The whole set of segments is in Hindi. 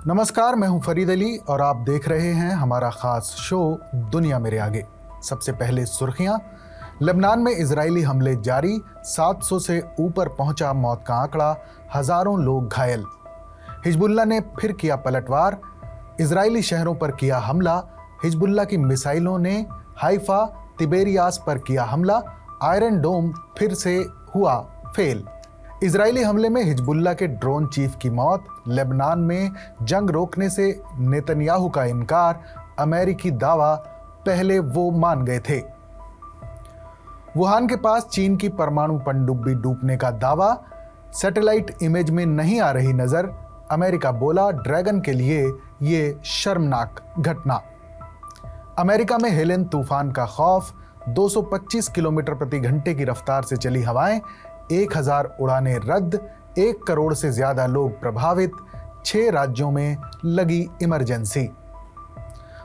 नमस्कार, मैं हूं फरीद अली और आप देख रहे हैं हमारा खास शो दुनिया मेरे आगे। सबसे पहले सुर्खियां। लेबनान में इजरायली हमले जारी, 700 से ऊपर पहुंचा मौत का आंकड़ा, हजारों लोग घायल। हिजबुल्लाह ने फिर किया पलटवार, इजरायली शहरों पर किया हमला। हिजबुल्लाह की मिसाइलों ने हाइफा, तिबेरियास पर किया हमला। आयरन डोम फिर से हुआ फेल। इजरायली हमले में हिजबुल्लाह के ड्रोन चीफ की मौत। लेबनान में जंग रोकने से नेतन्याहू का इनकार। अमेरिकी दावा पहले वो मान गए थे। वुहान के पास चीन की परमाणु पनडुब्बी डूबने का दावा। सैटेलाइट इमेज में नहीं आ रही नजर। अमेरिका बोला ड्रैगन के लिए ये शर्मनाक घटना। अमेरिका में हेलेन तूफान का खौफ। 225 किलोमीटर प्रति घंटे की रफ्तार से चली हवाएं, 1000 उड़ानें रद्द, 1 करोड़ से ज्यादा लोग प्रभावित, 6 राज्यों में लगी इमरजेंसी।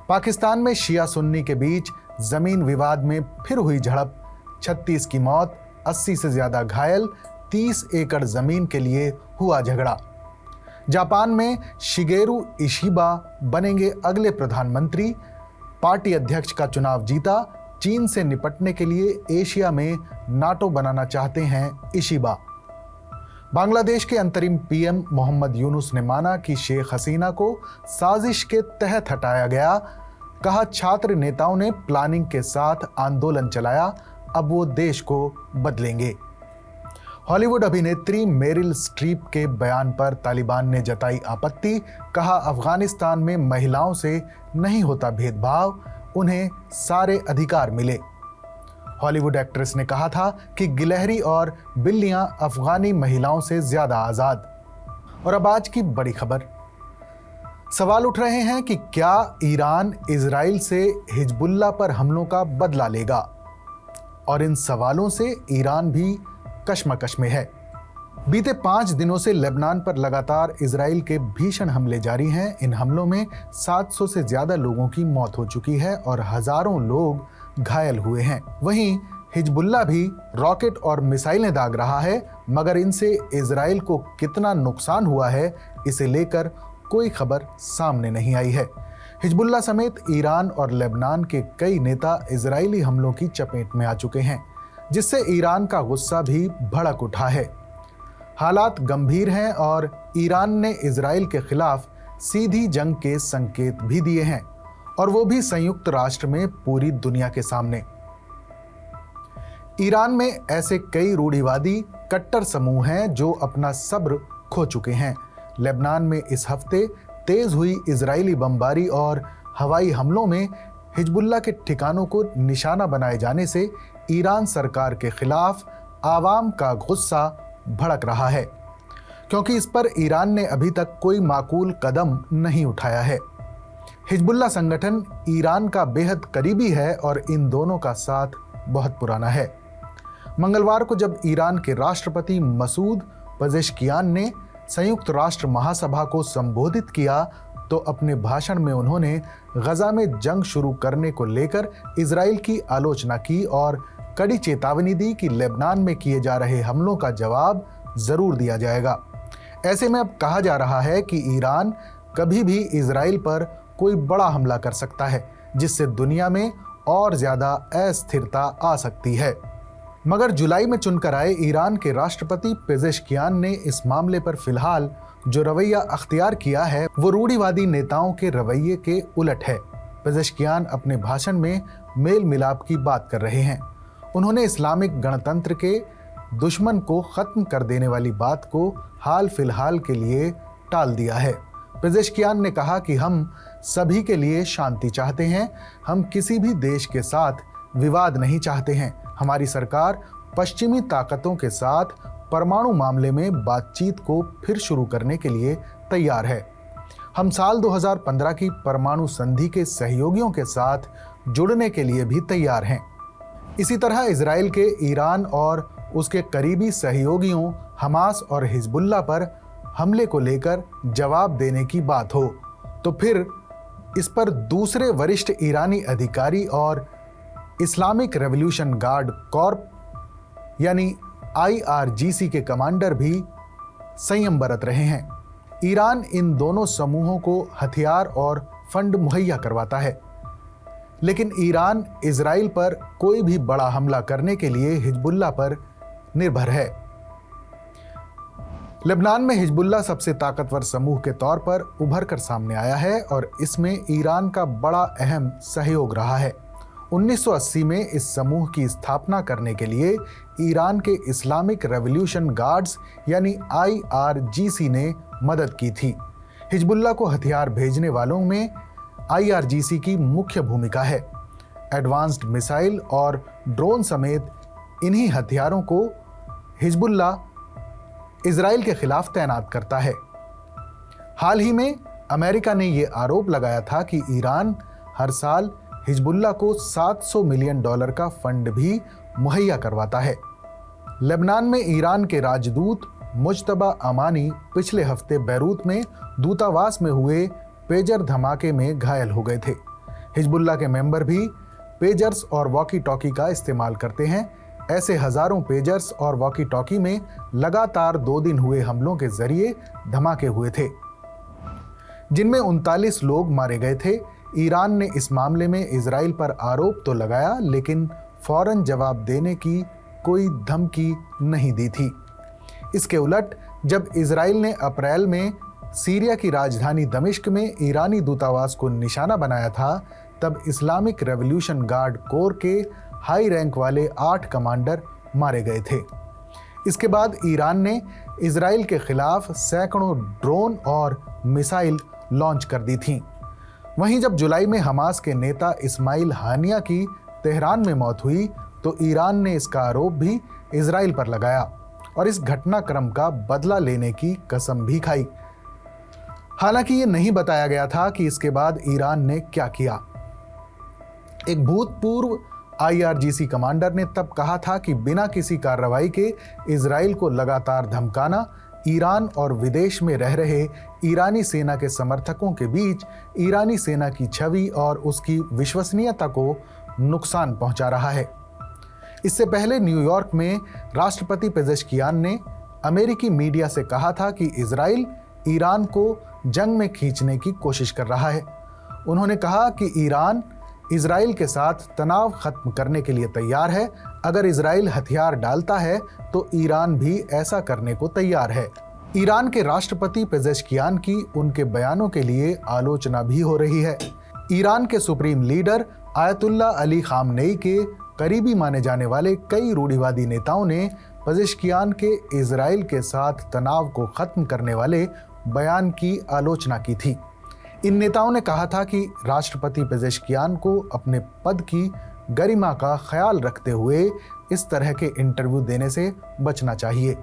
पाकिस्तान में शिया सुन्नी के बीच जमीन विवाद में फिर हुई झड़प, 36 की मौत, 80 से ज्यादा घायल, 30 एकड़ जमीन के लिए हुआ झगड़ा। जापान में शिगेरू इशिबा बनेंगे अगले प्रधानमंत्री। पार्टी अध्यक्ष का चुनाव जीता। चीन से निपटने के लिए एशिया में नाटो बनाना चाहते हैं इशिबा। बांग्लादेश के अंतरिम पीएम मोहम्मद यूनुस ने माना कि शेख हसीना को साजिश के तहत हटाया गया। कहा छात्र नेताओं ने प्लानिंग के साथ आंदोलन चलाया, अब वो देश को बदलेंगे। हॉलीवुड अभिनेत्री मेरिल स्ट्रीप के बयान पर तालिबान ने जताई आपत्ति। कहा अफगानिस्तान में महिलाओं से नहीं होता भेदभाव, उन्हें सारे अधिकार मिले। हॉलीवुड एक्ट्रेस ने कहा था कि गिलहरी और बिल्लियां अफगानी महिलाओं से ज्यादा आजाद। और अब आज की बड़ी खबर। सवाल उठ रहे हैं कि क्या ईरान इजराइल से हिजबुल्लाह पर हमलों का बदला लेगा, और इन सवालों से ईरान भी कशमकश में है। बीते 5 दिनों से लेबनान पर लगातार इजराइल के भीषण हमले जारी हैं। इन हमलों में 700 से ज्यादा लोगों की मौत हो चुकी है और हजारों लोग घायल हुए हैं। वहीं हिजबुल्लाह भी रॉकेट और मिसाइलें दाग रहा है, मगर इनसे इजराइल को कितना नुकसान हुआ है इसे लेकर कोई खबर सामने नहीं आई है। हिजबुल्लाह समेत ईरान और लेबनान के कई नेता इजरायली हमलों की चपेट में आ चुके हैं, जिससे ईरान का गुस्सा भी भड़क उठा है। हालात गंभीर हैं और ईरान ने इजराइल के खिलाफ सीधी जंग के संकेत भी दिए हैं, और वो भी संयुक्त राष्ट्र में पूरी दुनिया के सामने। ईरान में ऐसे कई रूढ़िवादी कट्टर समूह हैं जो अपना सब्र खो चुके हैं। लेबनान में इस हफ्ते तेज हुई इजरायली बमबारी और हवाई हमलों में हिजबुल्लाह के ठिकानों को निशाना बनाए जाने से ईरान सरकार के खिलाफ आवाम का गुस्सा भड़क रहा है, क्योंकि इस पर ईरान ने अभी तक कोई माकूल कदम नहीं उठाया है। हिजबुल्लाह संगठन ईरान का बेहद करीबी है और इन दोनों का साथ बहुत पुराना है। मंगलवार को जब ईरान के राष्ट्रपति मसूद पेजेश्कियान ने संयुक्त राष्ट्र महासभा को संबोधित किया तो अपने भाषण में उन्होंने गजा में जंग शुरू करने को लेकर इजराइल की आलोचना की और कड़ी चेतावनी दी कि लेबनान में किए जा रहे हमलों का जवाब जरूर दिया जाएगा। ऐसे में अब कहा जा रहा है कि ईरान कभी भी इजराइल पर कोई बड़ा हमला कर सकता है, जिससे दुनिया में और ज्यादा अस्थिरता आ सकती है। मगर जुलाई में चुनकर आए ईरान के राष्ट्रपति पेजेश्कियान ने इस मामले पर फिलहाल जो रवैया अख्तियार किया है वो रूढ़िवादी नेताओं के रवैये के उलट है। पेजेश्कियान अपने भाषण में मेल मिलाप की बात कर रहे हैं। उन्होंने इस्लामिक गणतंत्र के दुश्मन को खत्म कर देने वाली बात को हाल फिलहाल के लिए टाल दिया है। पेजेश्कियान ने कहा कि हम सभी के लिए शांति चाहते हैं, हम किसी भी देश के साथ विवाद नहीं चाहते हैं। हमारी सरकार पश्चिमी ताकतों के साथ परमाणु मामले में बातचीत को फिर शुरू करने के लिए तैयार है। हम साल 2015 की परमाणु संधि के सहयोगियों के साथ जुड़ने के लिए भी तैयार हैं। इसी तरह इजराइल के ईरान और उसके करीबी सहयोगियों हमास और हिजबुल्लाह पर हमले को लेकर जवाब देने की बात हो तो फिर इस पर दूसरे वरिष्ठ ईरानी अधिकारी और इस्लामिक रेवोल्यूशन गार्ड कॉर्प यानी IRGC के कमांडर भी संयम बरत रहे हैं। ईरान इन दोनों समूहों को हथियार और फंड मुहैया करवाता है, लेकिन ईरान इजराइल पर कोई भी बड़ा हमला करने के लिए हिजबुल्लाह पर निर्भर है। लेबनान में हिजबुल्लाह सबसे ताकतवर समूह के तौर पर उभर कर सामने आया है और इसमें ईरान का बड़ा अहम सहयोग रहा है। 1980 में इस समूह की स्थापना करने के लिए ईरान के इस्लामिक रेवोल्यूशन गार्ड्स यानी IRGC ने मदद की थी। हिजबुल्लाह को हथियार भेजने वालों में IRGC की मुख्य भूमिका है। एडवांस्ड मिसाइल और ड्रोन समेत इन्हीं हथियारों को हिजबुल्लाह इजराइल के खिलाफ तैनात करता है। हाल ही में अमेरिका ने यह आरोप लगाया था कि ईरान हर साल हिजबुल्लाह को $700 मिलियन का फंड भी मुहैया करवाता है। लेबनान में ईरान के राजदूत मुज्तबा अमानी पिछले हफ्ते बैरूत में दूतावास में हुए पेजर धमाके में घायल हो गए थे। हिजबुल्लाह के मेंबर भी पेजर्स और वॉकी टॉकी का इस्तेमाल करते हैं। ऐसे हजारों पेजर्स और वॉकी टॉकी में लगातार 2 दिन हुए हमलों के जरिए धमाके हुए थे, जिनमें 39 लोग मारे गए थे। ईरान ने इस मामले में इजराइल पर आरोप तो लगाया, लेकिन फौरन जवाब देने की कोई धमकी नहीं दी थी। इसके उलट जब इजराइल ने अप्रैल में सीरिया की राजधानी दमिश्क में ईरानी दूतावास को निशाना बनाया था, तब इस्लामिक रेवोल्यूशन गार्ड कोर के हाई रैंक वाले 8 कमांडर मारे गए थे। इसके बाद ईरान ने इजराइल के खिलाफ सैकड़ों ड्रोन और मिसाइल लॉन्च कर दी थीं। वहीं जब जुलाई में हमास के नेता इस्माइल हानिया की तेहरान में मौत हुई, तो ईरान ने इसका आरोप भी इजराइल पर लगाया और इस घटनाक्रम का बदला लेने की कसम भी खाई। हालांकि ये नहीं बताया गया था कि इसके बाद ईरान ने क्या किया। एक भूतपूर्व IRGC कमांडर ने तब कहा था कि बिना किसी कार्रवाई के इजराइल को लगातार धमकाना ईरान और विदेश में रह रहे ईरानी सेना के समर्थकों के बीच ईरानी सेना की छवि और उसकी विश्वसनीयता को नुकसान पहुंचा रहा है। इससे पहले न्यूयॉर्क में राष्ट्रपति पेजेश्कियान ने अमेरिकी मीडिया से कहा था कि इजराइल ईरान को जंग में खींचने की कोशिश कर रहा है। उन्होंने कहा कि ईरान इजराइल के साथ तनाव खत्म करने के लिए तैयार है। अगर इजराइल हथियार डालता है तो ईरान भी ऐसा करने को तैयार है। ईरान के राष्ट्रपति पेजेश्कियान की उनके बयानों के लिए आलोचना भी हो रही है। ईरान के supreme leader ayatollah Ali Khamenei के करीबी माने जाने वाले कई रूढ़िवादी नेताओं ने पेजेश्कियान के इजराइल के साथ तनाव को खत्म करने वाले बयान की आलोचना की थी। इन नेताओं ने कहा था कि राष्ट्रपति पेजेश्कियान को अपने पद की गरिमा का ख्याल रखते हुए इस तरह के इंटरव्यू देने से बचना चाहिए।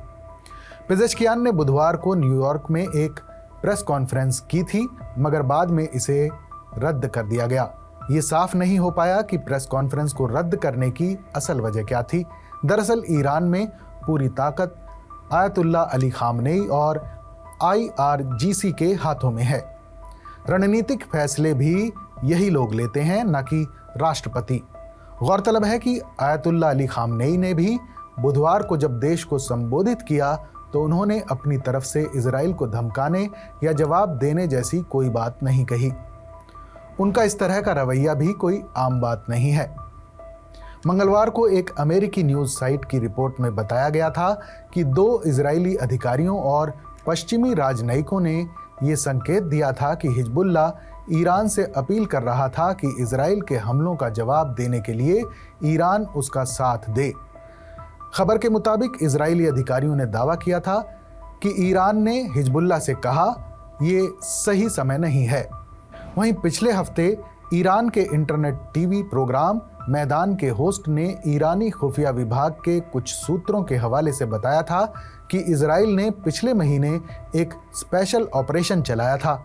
पेजेश्कियान ने बुधवार को न्यूयॉर्क में एक प्रेस कॉन्फ्रेंस की थी, मगर बाद में इसे रद्द कर दिया गया। ये साफ नहीं हो पाया कि प्रेस कॉन्फ्रेंस को रद्द करने की असल वजह क्या थी। दरअसल ईरान में पूरी ताकत आयतुल्ला अली खामनेई और IRGC के हाथों में है। रणनीतिक फैसले भी यही लोग लेते हैं, न कि राष्ट्रपति। गौरतलब है कि आयतुल्ला अली खामनेई ने भी बुधवार को जब देश को संबोधित किया तो उन्होंने अपनी तरफ से इजराइल को धमकाने या जवाब देने जैसी कोई बात नहीं कही। उनका इस तरह का रवैया भी कोई आम बात नहीं है। मंगलवार को एक अमेरिकी न्यूज़ साइट की रिपोर्ट में बताया गया था कि 2 इजरायली अधिकारियों और पश्चिमी राजनयिकों ने ये संकेत दिया था कि हिजबुल्लाह ईरान से अपील कर रहा था कि इजराइल के हमलों का जवाब देने के लिए ईरान उसका साथ दे। खबर के मुताबिक इजरायली अधिकारियों ने दावा किया था कि ईरान ने हिजबुल्लाह से कहा ये सही समय नहीं है। वहीं पिछले हफ्ते ईरान के इंटरनेट टीवी प्रोग्राम मैदान के होस्ट ने ईरानी खुफिया विभाग के कुछ सूत्रों के हवाले से बताया था कि इजराइल ने पिछले महीने एक स्पेशल ऑपरेशन चलाया था।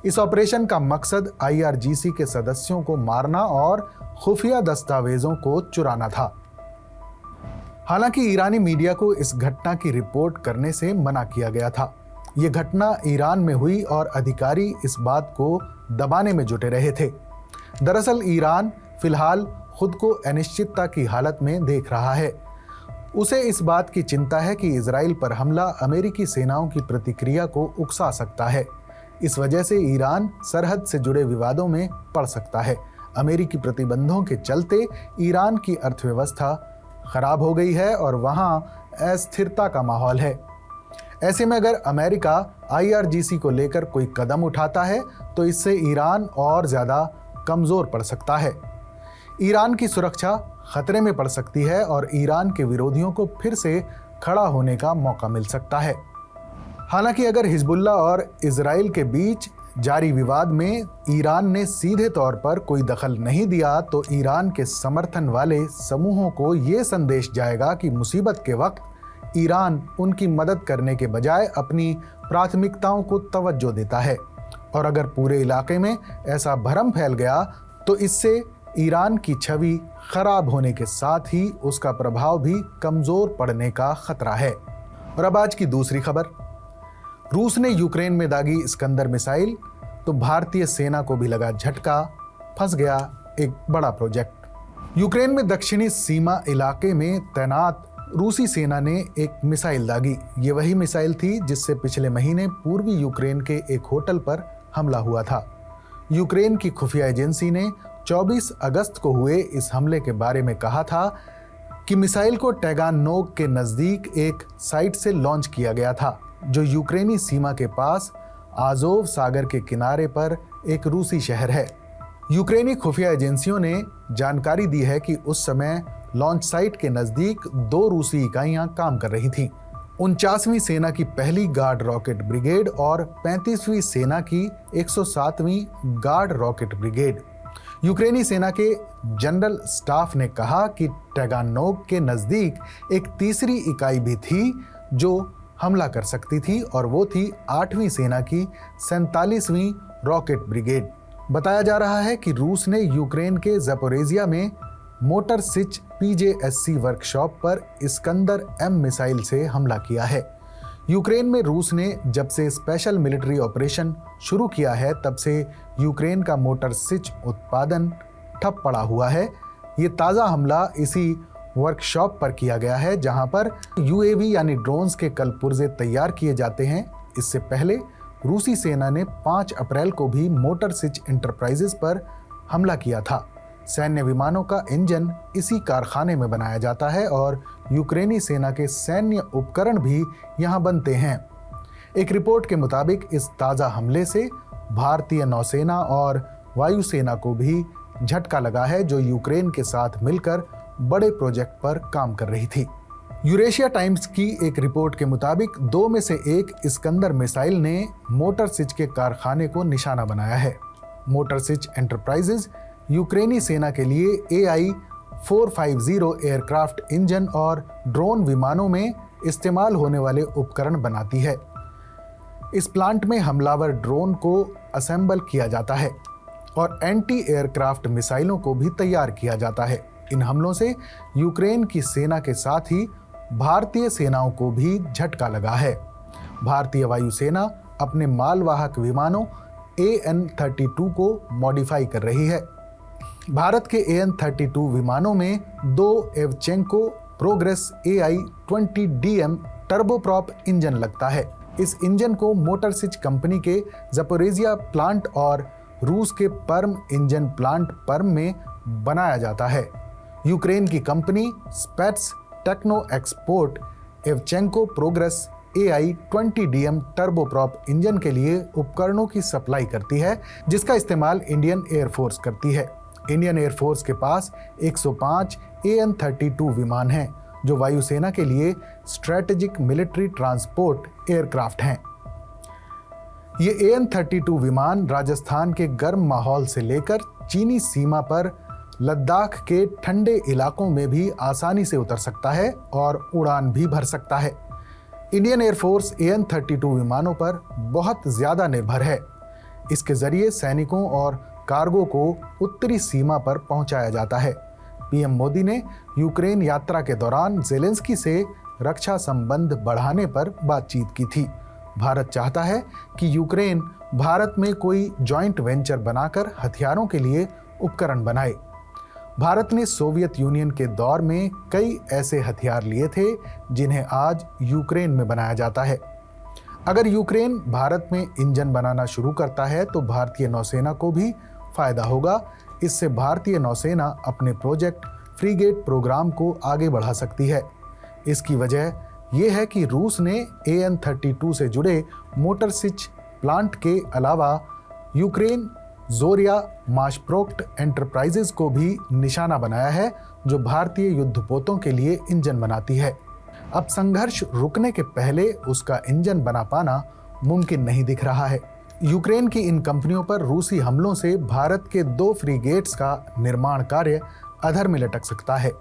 इस ऑपरेशन का मकसद IRGC के सदस्यों को मारना और खुफिया दस्तावेजों को चुराना था। हालांकि ईरानी मीडिया को इस घटना की रिपोर्ट करने से मना किया गया था। ये घटना ईरान में हुई और अधिकारी इस बात को दबाने में जुटे रहे थे। दरअसल ईरान फिलहाल खुद को अनिश्चितता की हालत में देख रहा है। उसे इस बात की चिंता है कि इजराइल पर हमला अमेरिकी सेनाओं की प्रतिक्रिया को उकसा सकता है। इस वजह से ईरान सरहद से जुड़े विवादों में पड़ सकता है। अमेरिकी प्रतिबंधों के चलते ईरान की अर्थव्यवस्था खराब हो गई है और वहां अस्थिरता का माहौल है। ऐसे में अगर अमेरिका IRGC को लेकर कोई कदम उठाता है तो इससे ईरान और ज़्यादा कमज़ोर पड़ सकता है। ईरान की सुरक्षा खतरे में पड़ सकती है और ईरान के विरोधियों को फिर से खड़ा होने का मौका मिल सकता है। हालांकि अगर हिजबुल्लाह और इजराइल के बीच जारी विवाद में ईरान ने सीधे तौर पर कोई दखल नहीं दिया तो ईरान के समर्थन वाले समूहों को ये संदेश जाएगा कि मुसीबत के वक्त ईरान उनकी मदद करने के बजाय अपनी प्राथमिकताओं को तवज्जो देता है। और अगर पूरे इलाके में ऐसा भ्रम फैल गया तो इससे ईरान की छवि खराब होने के साथ ही उसका प्रभाव भी कमज़ोर पड़ने का खतरा है। और अब आज की दूसरी खबर, रूस ने यूक्रेन में दागी इस्कंदर मिसाइल तो भारतीय सेना को भी लगा झटका, फंस गया एक बड़ा प्रोजेक्ट। यूक्रेन में दक्षिणी सीमा इलाके में तैनात रूसी सेना ने एक मिसाइल दागी। ये वही मिसाइल थी जिससे पिछले महीने पूर्वी यूक्रेन के एक होटल पर हमला हुआ था। यूक्रेन की खुफिया एजेंसी ने 24 अगस्त को हुए इस हमले के बारे में कहा था कि मिसाइल को टैगानोग के नज़दीक एक साइट से लॉन्च किया गया था, जो यूक्रेनी सीमा के पास आज़ोव सागर के किनारे पर एक रूसी शहर है। यूक्रेनी खुफिया एजेंसियों ने जानकारी दी है कि उस समय लॉन्च साइट के नज़दीक 2 रूसी इकाइयां काम कर रही थीं। 49वीं सेना की पहली गार्ड रॉकेट ब्रिगेड और 35वीं सेना की 107वीं गार्ड रॉकेट ब्रिगेड। यूक्रेनी सेना के जनरल स्टाफ ने कहा कि टैगानोग के नज़दीक एक तीसरी इकाई भी थी जो हमला कर सकती थी और वो थी 8वीं सेना की 47वीं रॉकेट ब्रिगेड। बताया जा रहा है कि रूस ने यूक्रेन के ज़पोरेजिया में मोटर सिच PJSC वर्कशॉप पर इस्कंदर M मिसाइल से हमला किया है। यूक्रेन में रूस ने जब से स्पेशल मिलिट्री ऑपरेशन शुरू किया है तब से यूक्रेन का मोटर सिच उत्पादन ठप पड़ा हुआ है। ये ताज़ा हमला इसी वर्कशॉप पर किया गया है जहां पर UAV यानी ड्रोन्स के कल पुर्जे तैयार किए जाते हैं। इससे पहले रूसी सेना ने 5 अप्रैल को भी मोटर सिच इंटरप्राइजेस पर हमला किया था। सैन्य विमानों का इंजन इसी कारखाने में बनाया जाता है और यूक्रेनी सेना के सैन्य उपकरण भी यहां बनते हैं। एक रिपोर्ट के मुताबिक इस ताज़ा हमले से भारतीय नौसेना और वायुसेना को भी झटका लगा है, जो यूक्रेन के साथ मिलकर बड़े प्रोजेक्ट पर काम कर रही थी। यूरेशिया टाइम्स की एक रिपोर्ट के मुताबिक 2 में से एक इस्कंदर मिसाइल ने मोटर सिच के कारखाने को निशाना बनाया है। मोटर सिच एंटरप्राइजेज यूक्रेनी सेना के लिए AI-450 एयरक्राफ्ट इंजन और ड्रोन विमानों में इस्तेमाल होने वाले उपकरण बनाती है। इस प्लांट में हमलावर ड्रोन को असेंबल किया जाता है और एंटी एयरक्राफ्ट मिसाइलों को भी तैयार किया जाता है। इन हमलों से यूक्रेन की सेना के साथ ही भारतीय सेनाओं को भी झटका लगा है। भारतीय वायुसेना अपने मालवाहक विमानों AN-32 को मॉडिफाई कर रही है। भारत के AN-32 विमानों में 2 एवचेंको प्रोग्रेस AI-20DM टर्बोप्रॉप इंजन लगता है। इस इंजन को मोटर सिच कंपनी के ज़पोरेजिया प्लांट और रूस के पर्म इंजन प्लांट पर्म में बनाया जाता है। यूक्रेन की company Spets Techno Export Ivchenko Progress AI-20DM turboprop engine के लिए उपकरणों की सप्लाई करती है, जिसका इस्तेमाल इंडियन एयरफोर्स करती है। इंडियन एयरफोर्स के पास 105 AN-32 विमान हैं, जो वायुसेना के लिए स्ट्रेटेजिक मिलिट्री ट्रांसपोर्ट एयरक्राफ्ट हैं। ये AN-32 विमान राजस्थान के गर्म माहौल से लेकर चीनी सीमा पर लद्दाख के ठंडे इलाकों में भी आसानी से उतर सकता है और उड़ान भी भर सकता है। इंडियन एयरफोर्स AN-32 विमानों पर बहुत ज़्यादा निर्भर है। इसके जरिए सैनिकों और कार्गो को उत्तरी सीमा पर पहुंचाया जाता है। PM मोदी ने यूक्रेन यात्रा के दौरान ज़ेलेंस्की से रक्षा संबंध बढ़ाने पर बातचीत की थी। भारत चाहता है कि यूक्रेन भारत में कोई जॉइंट वेंचर बनाकर हथियारों के लिए उपकरण बनाए। भारत ने सोवियत यूनियन के दौर में कई ऐसे हथियार लिए थे जिन्हें आज यूक्रेन में बनाया जाता है। अगर यूक्रेन भारत में इंजन बनाना शुरू करता है तो भारतीय नौसेना को भी फायदा होगा। इससे भारतीय नौसेना अपने प्रोजेक्ट फ्रीगेट प्रोग्राम को आगे बढ़ा सकती है। इसकी वजह यह है कि रूस ने AN-32 से जुड़े मोटरसिच प्लांट के अलावा यूक्रेन जोरिया माशप्रोक्ट एंटरप्राइजेज को भी निशाना बनाया है, जो भारतीय युद्धपोतों के लिए इंजन बनाती है। अब संघर्ष रुकने के पहले उसका इंजन बना पाना मुमकिन नहीं दिख रहा है। यूक्रेन की इन कंपनियों पर रूसी हमलों से भारत के 2 फ्रीगेट्स का निर्माण कार्य अधर में लटक सकता है।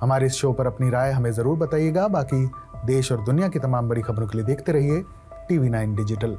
हमारे इस शो पर अपनी राय हमें ज़रूर बताइएगा। बाकी देश और दुनिया की तमाम बड़ी खबरों के लिए देखते रहिए TV9 डिजिटल।